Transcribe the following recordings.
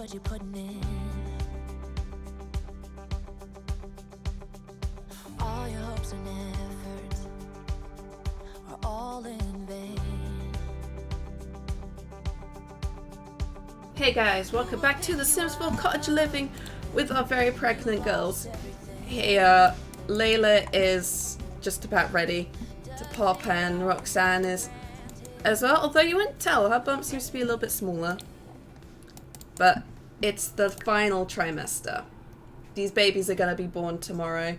what you're putting in. All your hopes and efforts are all in vain. Hey guys, welcome back to the Simsville Cottage Living with our very pregnant girls. Here, Layla is just about ready to pop and Roxanne is as well, although you wouldn't tell, her bump seems to be a little bit smaller. But it's the final trimester. These babies are going to be born tomorrow,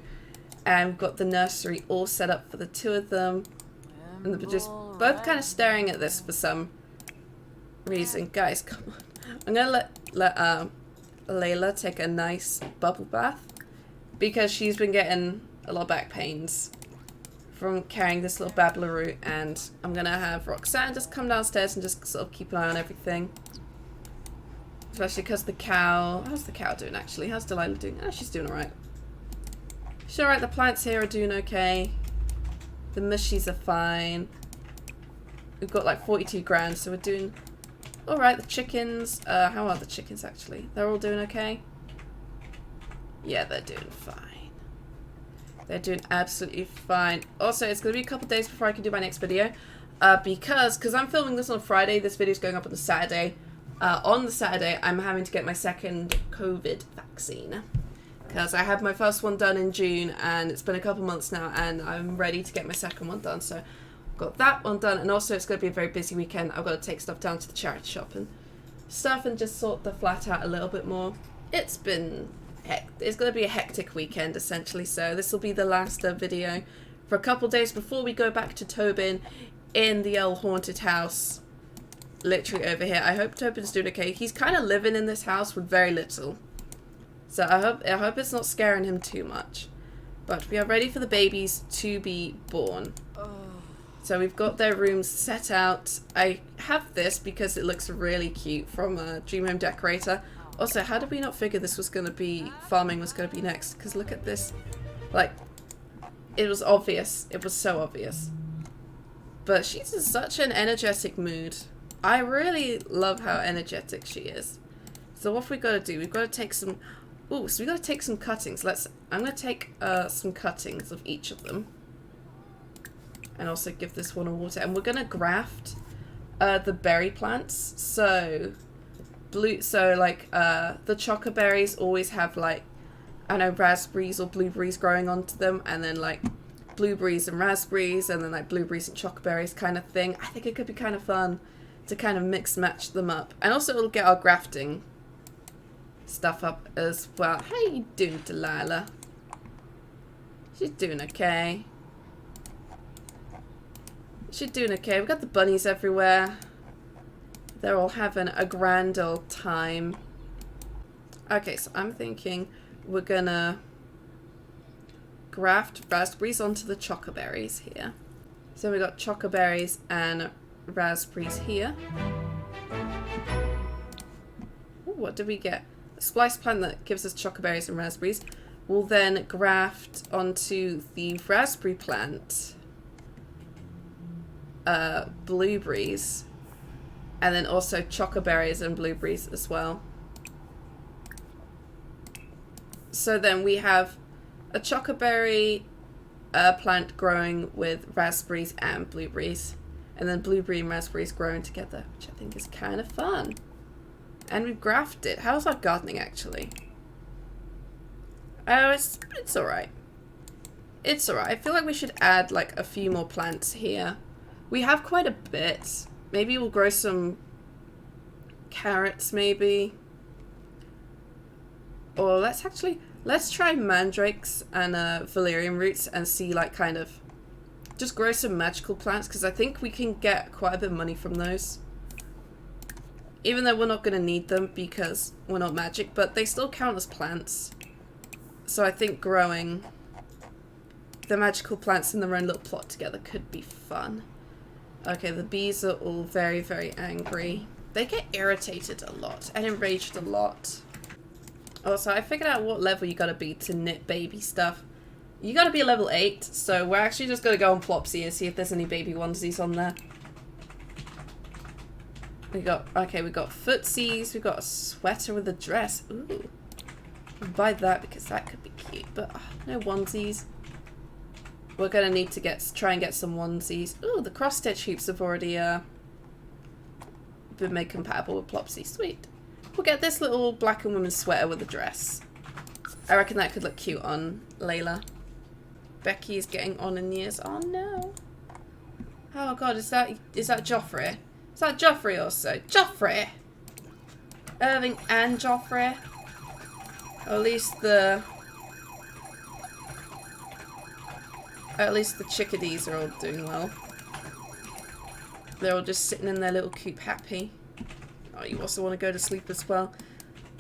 and we've got the nursery all set up for the two of them. And they're just both kind of staring at this for some reason. Guys, come on. I'm going to let Layla take a nice bubble bath because she's been getting a lot of back pains from carrying this little babbleroo, and I'm going to have Roxanne just come downstairs and just sort of keep an eye on everything. Especially because the cow... How's the cow doing, actually? How's Delilah doing? Oh, she's doing alright. She's alright. The plants here are doing okay. The mushies are fine. We've got like 42 grand, so we're doing alright. The chickens... how are the chickens, actually? They're all doing okay? Yeah, they're doing fine. They're doing absolutely fine. Also, it's going to be a couple days before I can do my next video. Because I'm filming this on Friday. This video's going up on the Saturday. On the Saturday, I'm having to get my second COVID vaccine. Because I had my first one done in June, and it's been a couple months now, and I'm ready to get my second one done. So, I've got that one done, and also it's going to be a very busy weekend. I've got to take stuff down to the charity shop and stuff, and just sort the flat out a little bit more. It's going to be a hectic weekend, essentially, so this will be the last video for a couple days before we go back to Tobin in the old haunted house. Literally over here. I hope Tobin's doing okay. He's kind of living in this house with very little. So I hope it's not scaring him too much. But we are ready for the babies to be born. So we've got their rooms set out. I have this because it looks really cute from a Dream Home Decorator. Also, how did we not figure this was going to be... Farming was going to be next? Because look at this. Like, it was obvious. It was so obvious. But she's in such an energetic mood. I really love how energetic she is. So what have we got to do? We've got to take some... Ooh, so we've got to take some cuttings. I'm going to take some cuttings of each of them. And also give this one a water. And we're going to graft the berry plants. So the choco berries always have like, I don't know, raspberries or blueberries growing onto them. And then like blueberries and raspberries. And then like blueberries and choco berries kind of thing. I think it could be kind of fun to kind of mix match them up. And also it'll get our grafting stuff up as well. How you doing, Delilah? She's doing okay. She's doing okay. We've got the bunnies everywhere. They're all having a grand old time. Okay, so I'm thinking we're gonna graft raspberries onto the choco berries here. So we got choco berries and raspberries here. Ooh, what do we get? A splice plant that gives us chocoberries and raspberries. We'll then graft onto the raspberry plant blueberries, and then also chocoberries and blueberries as well. So then we have a chocoberry plant growing with raspberries and blueberries. And then blueberry and raspberries growing together, which I think is kind of fun. And we've grafted. How's our gardening, actually? Oh, it's alright. It's alright. I feel like we should add, like, a few more plants here. We have quite a bit. Maybe we'll grow some carrots, maybe. Or let's try mandrakes and valerian roots and see, like, kind of... Just grow some magical plants, because I think we can get quite a bit of money from those. Even though we're not going to need them because we're not magic, but they still count as plants. So I think growing the magical plants in their own little plot together could be fun. Okay, the bees are all very, very angry. They get irritated a lot and enraged a lot. Also, I figured out what level you gotta be to knit baby stuff. You gotta be level 8, so we're actually just gonna go on Plopsy and see if there's any baby onesies on there. We got footsies, we got a sweater with a dress. Ooh. I'll buy that because that could be cute, but no onesies. We're gonna need to try and get some onesies. Ooh, the cross stitch hoops have already been made compatible with Plopsy. Sweet. We'll get this little black and women's sweater with a dress. I reckon that could look cute on Layla. Becky's getting on in years. Oh no. Oh god, is that Joffrey? Is that Joffrey also? Joffrey! Irving and Joffrey? Or at least the chickadees are all doing well. They're all just sitting in their little coop happy. Oh, you also want to go to sleep as well.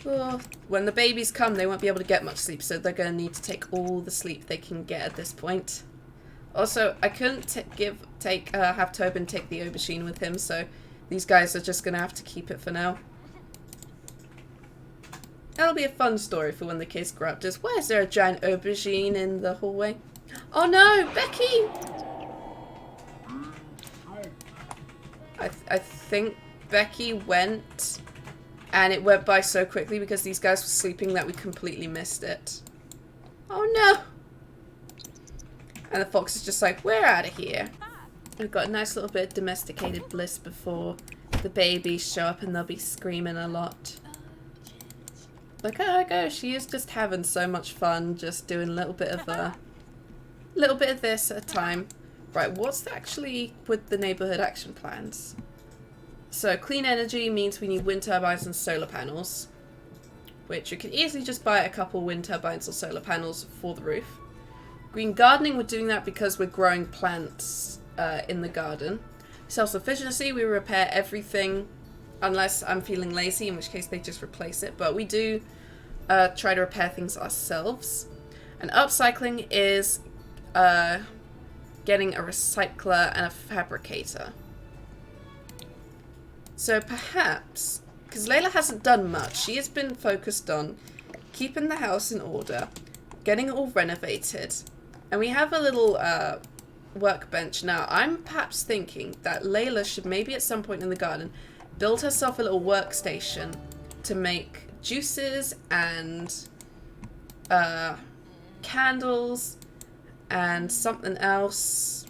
Oh, when the babies come, they won't be able to get much sleep, so they're going to need to take all the sleep they can get at this point. Also, I couldn't have Tobin take the aubergine with him, so these guys are just going to have to keep it for now. That'll be a fun story for when the kids grow up. Just, why is there a giant aubergine in the hallway? Oh no, Becky! I think Becky went, and it went by so quickly because these guys were sleeping that we completely missed it. Oh no! And the fox is just like, we're out of here. We've got a nice little bit of domesticated bliss before the babies show up and they'll be screaming a lot. Look at her go, she is just having so much fun, just doing a little bit of this at a time. Right, what's actually with the neighborhood action plans? So clean energy means we need wind turbines and solar panels, which you can easily just buy a couple wind turbines or solar panels for the roof. Green gardening, we're doing that because we're growing plants in the garden. Self-sufficiency, we repair everything unless I'm feeling lazy, in which case they just replace it. But we do try to repair things ourselves. And upcycling is getting a recycler and a fabricator. So perhaps, because Layla hasn't done much, she has been focused on keeping the house in order, getting it all renovated, and we have a little workbench now. I'm perhaps thinking that Layla should maybe at some point in the garden build herself a little workstation to make juices and candles and something else,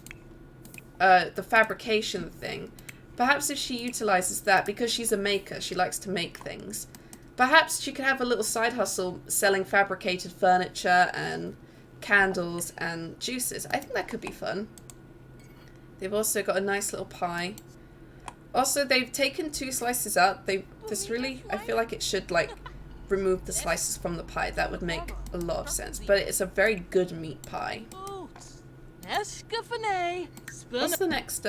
the fabrication thing. Perhaps if she utilizes that, because she's a maker, she likes to make things, perhaps she could have a little side hustle selling fabricated furniture and candles and juices. I think that could be fun. They've also got a nice little pie. Also, they've taken 2 slices out. I feel like it should, like, remove the slices from the pie. That would make a lot of sense. But it's a very good meat pie. What's the next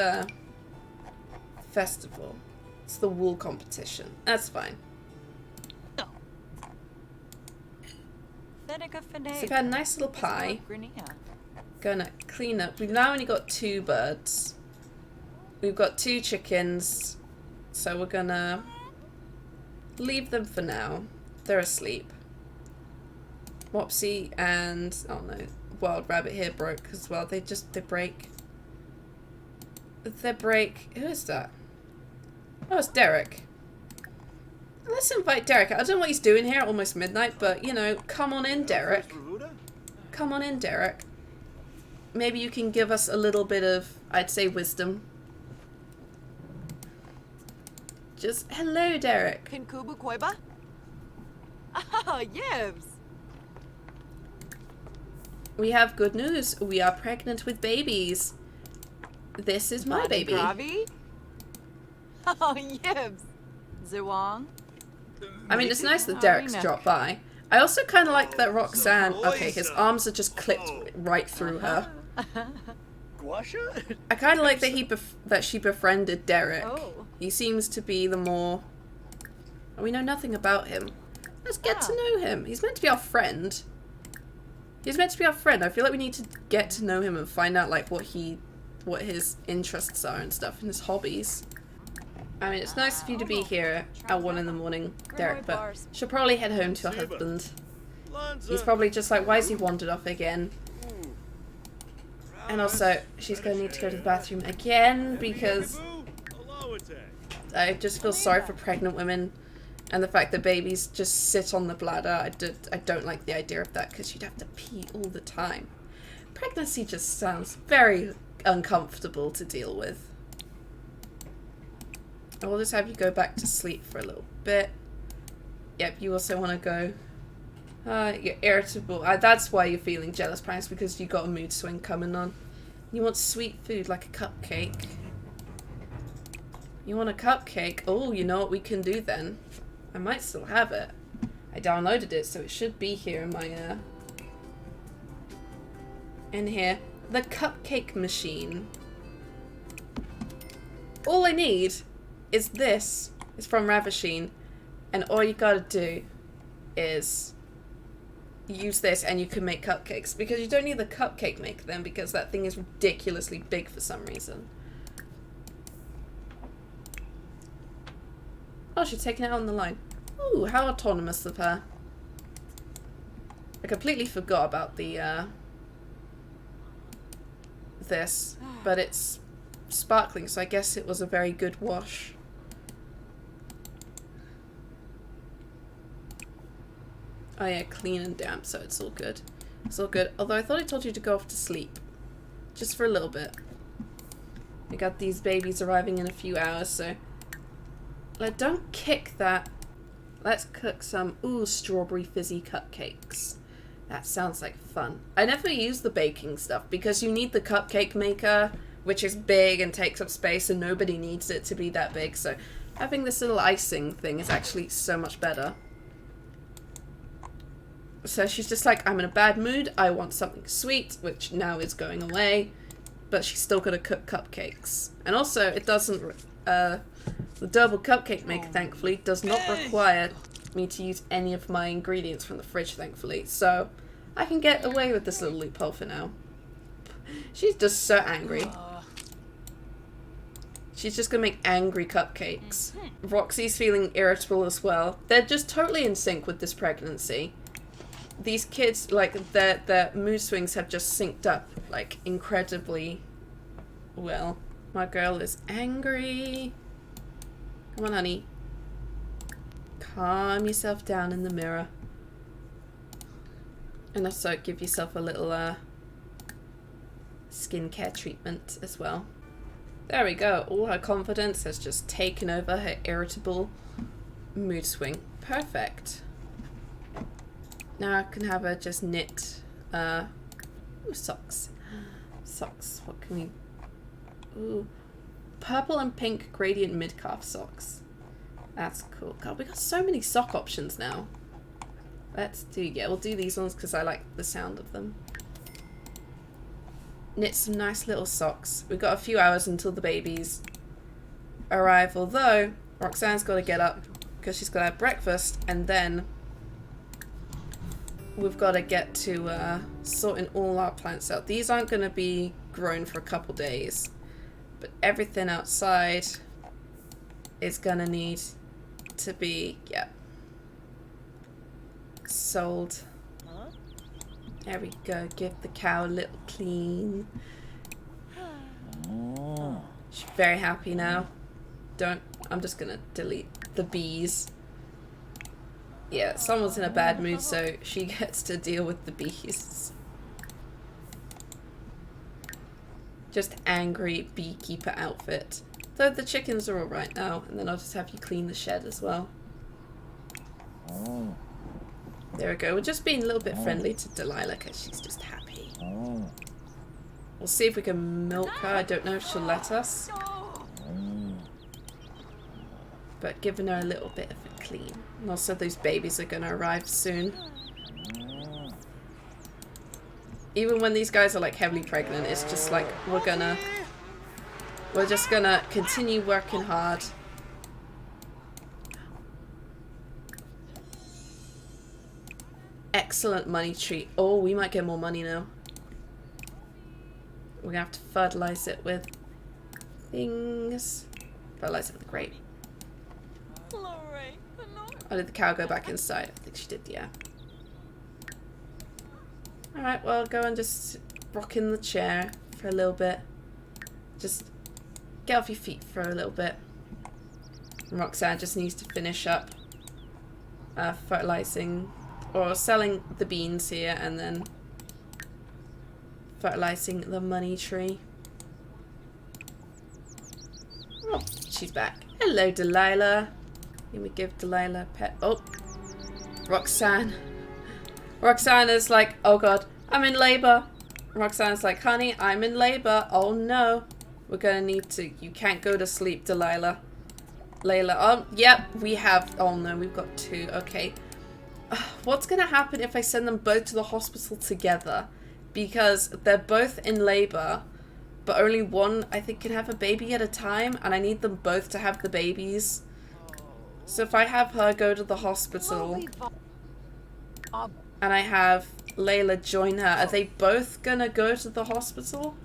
festival? It's the wool competition. That's fine. So we've had a nice little pie. Gonna clean up. We've now only got 2 birds. We've got 2 chickens. So we're gonna leave them for now. They're asleep. Mopsy and, oh no, Wild Rabbit here broke as well. They break. They break. Who is that? Oh, it's Derek. Let's invite Derek. I don't know what he's doing here at almost midnight, but, you know, come on in, Derek. Come on in, Derek. Maybe you can give us a little bit of, I'd say, wisdom. Just, hello, Derek. Kinkubu Koiba? Ah, yes. We have good news. We are pregnant with babies. This is my baby. Gravi? Oh, yes. Zewang? I mean, it's nice that Derek's dropped by. I also kind of like that Roxanne... Okay, his arms are just clipped right through her. I kind of like that she befriended Derek. Oh. He seems to be the more... We know nothing about him. Let's get to know him. He's meant to be our friend. He's meant to be our friend. I feel like we need to get to know him and find out, like, what his interests are and stuff, and his hobbies. I mean, it's nice of you to be here at 1 in the morning, Derek, but she'll probably head home to her husband. He's probably just like, why has he wandered off again? And also, she's going to need to go to the bathroom again because I just feel sorry for pregnant women and the fact that babies just sit on the bladder. I don't like the idea of that because you'd have to pee all the time. Pregnancy just sounds very uncomfortable to deal with. I will just have you go back to sleep for a little bit. Yep, you also want to go. You're irritable. That's why you're feeling jealous, perhaps because you got a mood swing coming on. You want sweet food like a cupcake. You want a cupcake? Oh, you know what we can do then? I might still have it. I downloaded it, so it should be here in my, in here. The cupcake machine. All I need is this. It's from Ravishing. And all you gotta do is use this and you can make cupcakes. Because you don't need the cupcake maker then, because that thing is ridiculously big for some reason. Oh, she's taking it out on the line. Ooh, how autonomous of her. I completely forgot about the, this. But it's sparkling, so I guess it was a very good wash. Oh yeah, clean and damp, so it's all good. It's all good. Although I thought I told you to go off to sleep. Just for a little bit. We got these babies arriving in a few hours, so... don't kick that. Let's cook some, strawberry fizzy cupcakes. That sounds like fun. I never use the baking stuff because you need the cupcake maker, which is big and takes up space, and nobody needs it to be that big. So having this little icing thing is actually so much better. So she's just like, I'm in a bad mood. I want something sweet, which now is going away. But she's still got to cook cupcakes. And also, it doesn't... the double cupcake maker, thankfully, does not require me to use any of my ingredients from the fridge, thankfully. So I can get away with this little loophole for now. She's just so angry. She's just gonna make angry cupcakes. Roxy's feeling irritable as well. They're just totally in sync with this pregnancy. These kids, like, their mood swings have just synced up, like, incredibly well. My girl is angry. Come on, honey. Calm yourself down in the mirror. And also give yourself a little, skincare treatment as well. There we go. All her confidence has just taken over her irritable mood swing. Perfect. Now I can have her just knit, socks. Socks. What can we... Ooh. Purple and pink gradient mid-calf socks. That's cool. God, we got so many sock options now. Let's do... Yeah, we'll do these ones because I like the sound of them. Knit some nice little socks. We've got a few hours until the babies arrive. Although, Roxanne's got to get up because she's got to have breakfast. And then... we've got to get to sorting all our plants out. These aren't going to be grown for a couple days. But everything outside is going to need to be, sold. There we go. Give the cow a little clean. She's very happy now. I'm just going to delete the bees. Yeah, someone's in a bad mood, so she gets to deal with the bees. Just angry beekeeper outfit. Though the chickens are alright now, and then I'll just have you clean the shed as well. There we go. We're just being a little bit friendly to Delilah because she's just happy. We'll see if we can milk her. I don't know if she'll let us. But giving her a little bit of a clean. And also those babies are going to arrive soon. Even when these guys are like heavily pregnant, it's just like we're just gonna continue working hard. Excellent money tree. Oh, we might get more money now. We're gonna have to fertilize it with things. Fertilize it with grape. Oh, did the cow go back inside? I think she did, yeah. Alright, well, go and just rock in the chair for a little bit. Just get off your feet for a little bit. Roxanne just needs to finish up fertilizing or selling the beans here and then fertilizing the money tree. Oh, she's back. Hello, Delilah. Let me give Delilah a pet. Oh, Roxanne. Roxanne is like, oh god, I'm in labor. Roxanne's like, honey, I'm in labor. Oh no. We're gonna need to, you can't go to sleep, Delilah. Layla, oh, yep, we have, oh no, we've got 2, okay. What's gonna happen if I send them both to the hospital together? Because they're both in labor, but only one, I think, can have a baby at a time, and I need them both to have the babies. So if I have her go to the hospital, and I have Layla join her, are they both gonna go to the hospital?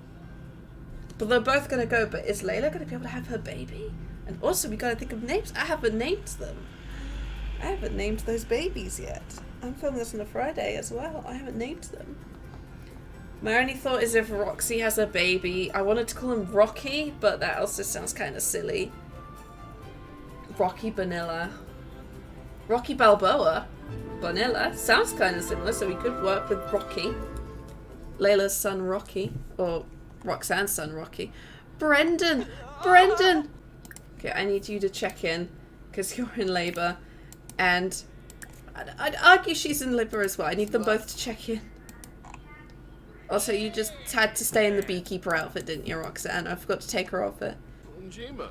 But they're both gonna go, but is Layla gonna be able to have her baby? And also, we gotta think of names. I haven't named them. I haven't named those babies yet. I'm filming this on a Friday as well. I haven't named them. My only thought is if Roxy has a baby, I wanted to call him Rocky, but that also sounds kind of silly. Rocky Bonilla. Rocky Balboa? Bonilla? Sounds kind of similar, so we could work with Rocky. Layla's son Rocky. Or Roxanne's son Rocky. Brendan! Brendan! Okay, I need you to check in, because you're in labour. And I'd argue she's in labour as well. I need them both to check in. Also, you just had to stay in the beekeeper outfit, didn't you, Roxanne? I forgot to take her off it.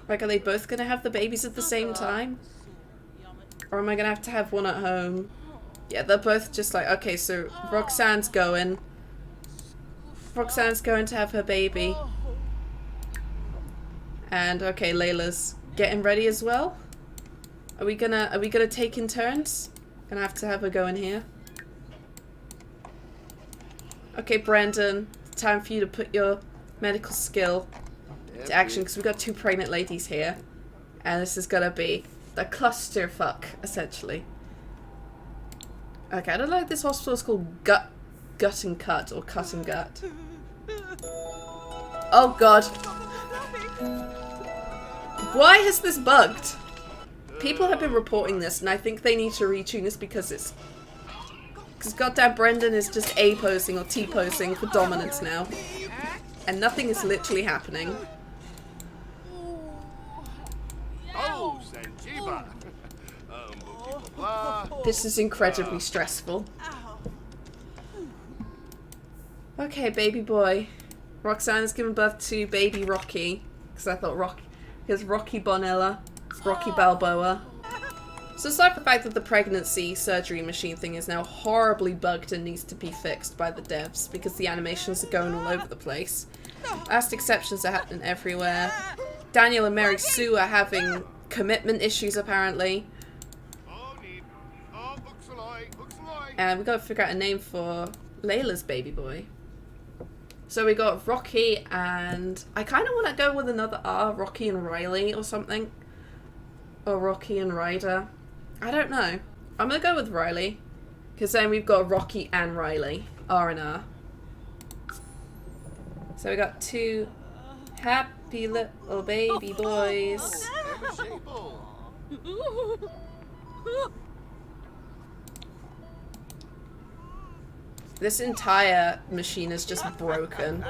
Like, are they both going to have the babies at the same time? Or am I going to have one at home? Yeah, they're both just like, okay, so Roxanne's going. Roxanne's going to have her baby. And, okay, Layla's getting ready as well. Are we gonna take in turns? Gonna have to have her go in here. Okay, Brandon, time for you to put your medical skill to action because we've got 2 pregnant ladies here. And this is gonna be the clusterfuck, essentially. Okay, I don't know if this hospital is called Gut and Cut or Cut and Gut. Oh god. Why has this bugged? People have been reporting this, and I think they need to retune this because goddamn Brendan is just A-posing or T-posing for dominance now. And nothing is literally happening. This is incredibly stressful. Okay, baby boy. Roxanne's given birth to baby Rocky. Because I thought here's Rocky Bonilla. It's Rocky Balboa. So aside from the fact that the pregnancy surgery machine thing is now horribly bugged and needs to be fixed by the devs because the animations are going all over the place. Last exceptions are happening everywhere. Daniel and Mary Sue are having commitment issues apparently. And we gotta figure out a name for Layla's baby boy. So we got Rocky and I kind of want to go with another R, Rocky and Riley or something. Or Rocky and Ryder. I don't know. I'm going to go with Riley. Because then we've got Rocky and Riley. R and R. So we got 2 happy little baby boys. This entire machine is just broken.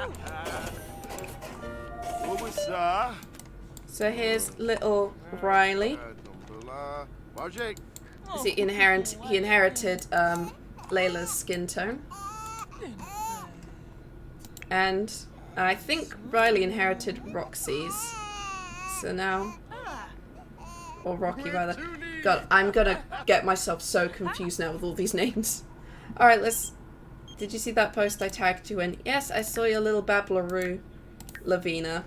So here's little Riley. He inherited Layla's skin tone. And I think Riley inherited Roxy's. So now... Or Rocky, rather. God, I'm gonna get myself so confused now with all these names. Alright, let's... Did you see that post I tagged you in? Yes, I saw your little babbleroo, Lavina.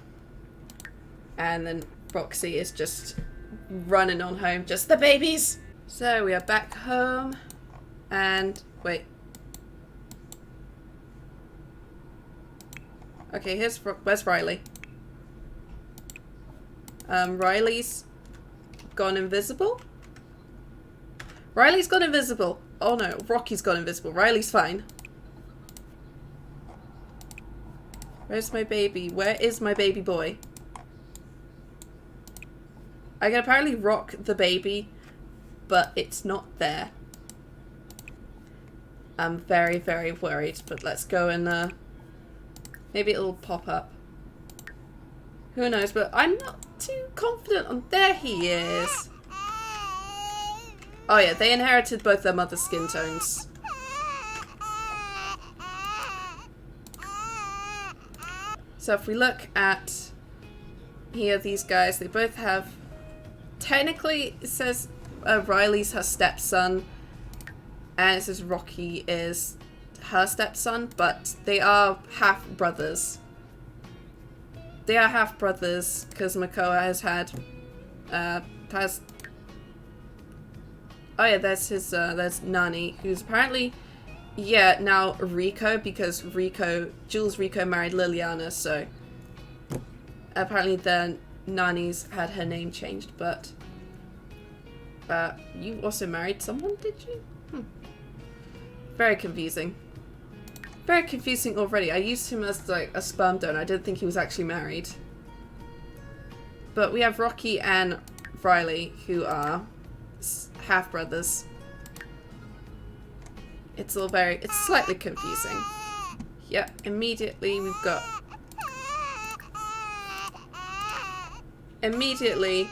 And then Roxy is just running on home. Just the babies! So we are back home. And... Wait. Okay, where's Riley? Riley's gone invisible? Riley's gone invisible. Oh no, Rocky's gone invisible. Riley's fine. Where's my baby? Where is my baby boy? I can apparently rock the baby, but it's not there. I'm very, very worried, but let's go and maybe it'll pop up. Who knows, but I'm not too confident on... There he is! Oh yeah, they inherited both their mother's skin tones. So if we look at here, these guys, they both have... Technically, it says Riley's her stepson, and it says Rocky is her stepson, but they are half-brothers. They are half-brothers, because Makoa has had... Oh yeah, there's his, there's Nani, who's apparently, yeah, now Rico, because Jules Rico married Liliana, so apparently then Nani's had her name changed, but, you also married someone, did you? Very confusing. Very confusing already. I used him as, like, a sperm donor. I didn't think he was actually married. But we have Rocky and Riley, who are half-brothers. It's all very... It's slightly confusing. Yep, immediately we've got... Immediately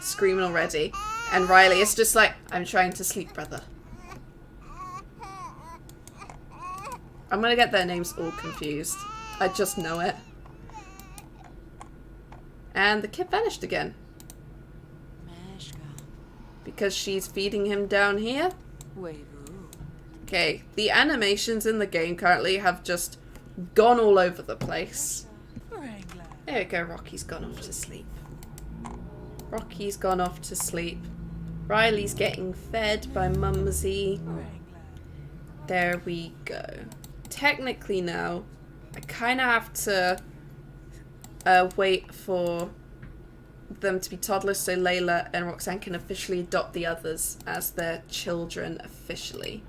screaming already. And Riley is just like, I'm trying to sleep, brother. I'm gonna get their names all confused. I just know it. And the kid vanished again. Because she's feeding him down here. Okay, the animations in the game currently have just gone all over the place. There we go, Rocky's gone off to sleep. Rocky's gone off to sleep. Riley's getting fed by Mumsy. There we go. Technically now, I kind of have to wait for them to be toddlers so Layla and Roxanne can officially adopt the others as their children officially.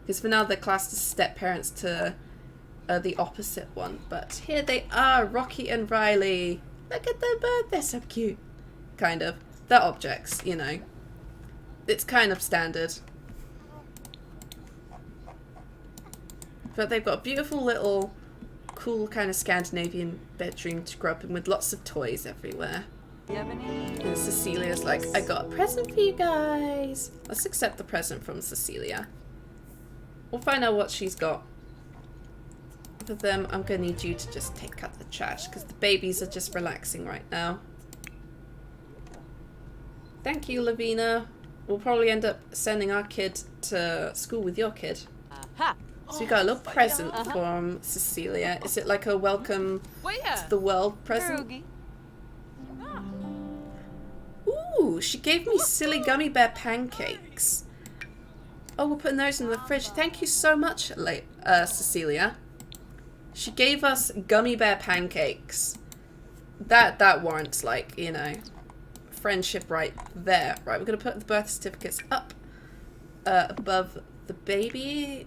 Because for now they're classed as step-parents to the opposite one. But here they are, Rocky and Riley. Look at them both, they're so cute. Kind of. They're objects, you know. It's kind of standard. But they've got a beautiful little, cool kind of Scandinavian bedroom to grow up in with lots of toys everywhere. And Cecilia's like, I got a present for you guys. Let's accept the present from Cecilia. We'll find out what she's got. For them, I'm going to need you to just take out the trash because the babies are just relaxing right now. Thank you, Lavina. We'll probably end up sending our kid to school with your kid. So we got a little present from Cecilia. Is it like a welcome to the world present? Ooh, she gave me silly gummy bear pancakes. Oh, we're putting those in the fridge. Thank you so much, Cecilia. She gave us gummy bear pancakes. That warrants, like, you know, friendship right there. Right, we're going to put the birth certificates up above the baby.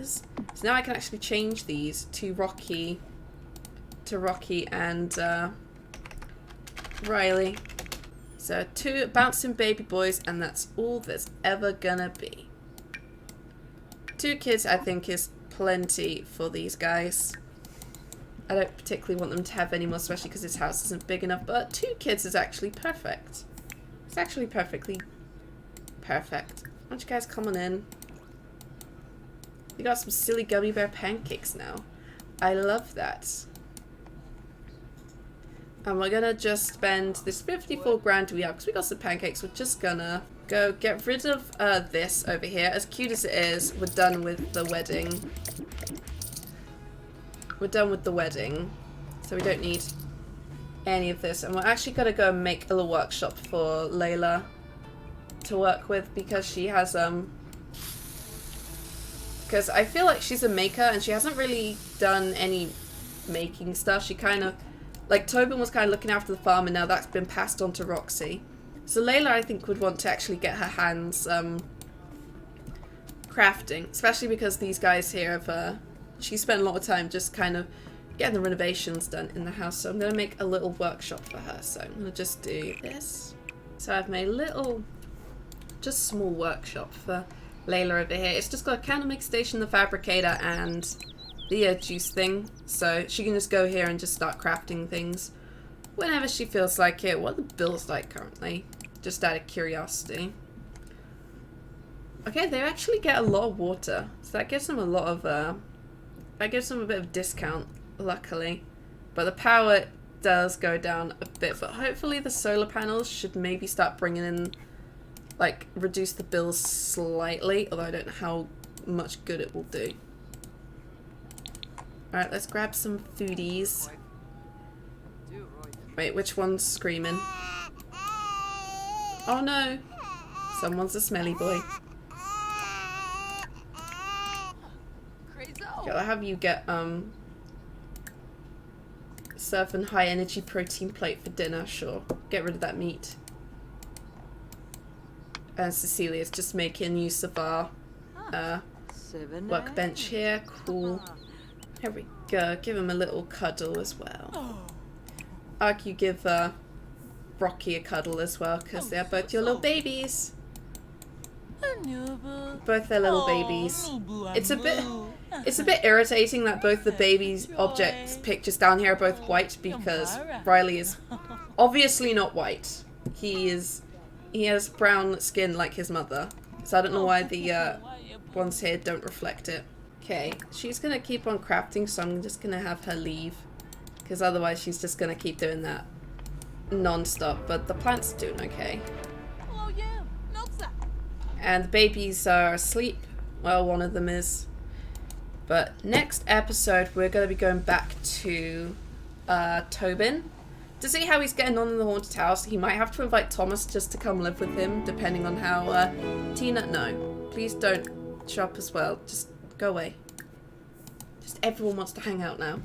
So now I can actually change these to Rocky and Riley. So 2 bouncing baby boys, and that's all there's ever gonna be. 2 kids I think is plenty for these guys. I don't particularly want them to have any more, especially because this house isn't big enough, but 2 kids is actually perfect. It's actually perfectly perfect. Why don't you guys come on in? We got some silly gummy bear pancakes now. I love that. And we're gonna just spend this 54 grand we have because we got some pancakes. We're just gonna go get rid of this over here. As cute as it is, we're done with the wedding. We're done with the wedding, so we don't need any of this. And we're actually gonna go and make a little workshop for Layla to work with because she has because I feel like she's a maker and she hasn't really done any making stuff. She kind of, like, Tobin was kind of looking after the farm and now that's been passed on to Roxy. So Layla, I think, would want to actually get her hands crafting, especially because these guys here have, she spent a lot of time just kind of getting the renovations done in the house. So I'm going to make a little workshop for her. So I'm going to just do this. So I've made a little, just small workshop for Layla over here. It's just got a candle mix station, the fabricator, and the juice thing. So she can just go here and just start crafting things whenever she feels like it. What are the bills like currently? Just out of curiosity. Okay, they actually get a lot of water. So that gives them a lot of, that gives them a bit of discount, luckily. But the power does go down a bit. But hopefully the solar panels should maybe start bringing in, like, reduce the bills slightly. Although I don't know how much good it will do. Alright, let's grab some foodies. Wait, which one's screaming? Oh no! Someone's a smelly boy. Okay, I'll have you get, surfing high energy protein plate for dinner, sure. Get rid of that meat. And Cecilia's just making use of our, workbench here. Cool. Here we go. Give him a little cuddle as well. Ark, you give, Rocky a cuddle as well, because they're both your little babies. Both their little babies. It's a bit irritating that both the babies' objects pictures down here are both white, because Riley is obviously not white. He has brown skin like his mother. So I don't know why the ones here don't reflect it. Okay, she's gonna keep on crafting, so I'm just gonna have her leave, because otherwise she's just gonna keep doing that non-stop. But the plant's doing okay. And the babies are asleep. Well, one of them is. But next episode, we're going to be going back to Tobin to see how he's getting on in the haunted house. He might have to invite Thomas just to come live with him, depending on how Tina... No, please don't shop as well. Just go away. Just everyone wants to hang out now.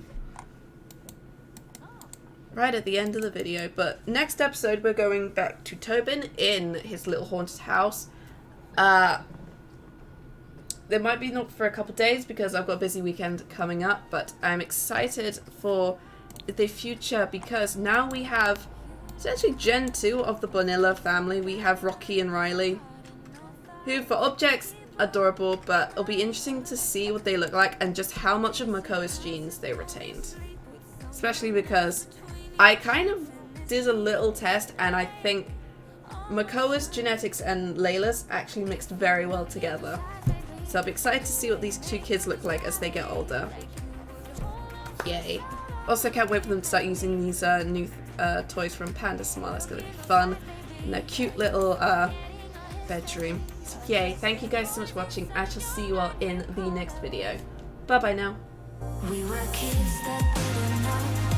Right at the end of the video. But next episode, we're going back to Tobin in his little haunted house. There might be not for a couple of days because I've got a busy weekend coming up, but I'm excited for the future because now we have essentially Gen 2 of the Bonilla family. We have Rocky and Riley, who for objects, adorable, but it'll be interesting to see what they look like and just how much of Makoa's genes they retained. Especially because I kind of did a little test and I think Makoa's genetics and Layla's actually mixed very well together. So I'm excited to see what these two kids look like as they get older. Yay. Also can't wait for them to start using these new toys from Panda Smile. That's going to be fun. And their cute little bedroom. So yay. Thank you guys so much for watching. I shall see you all in the next video. Bye bye now. We were kids that didn't know.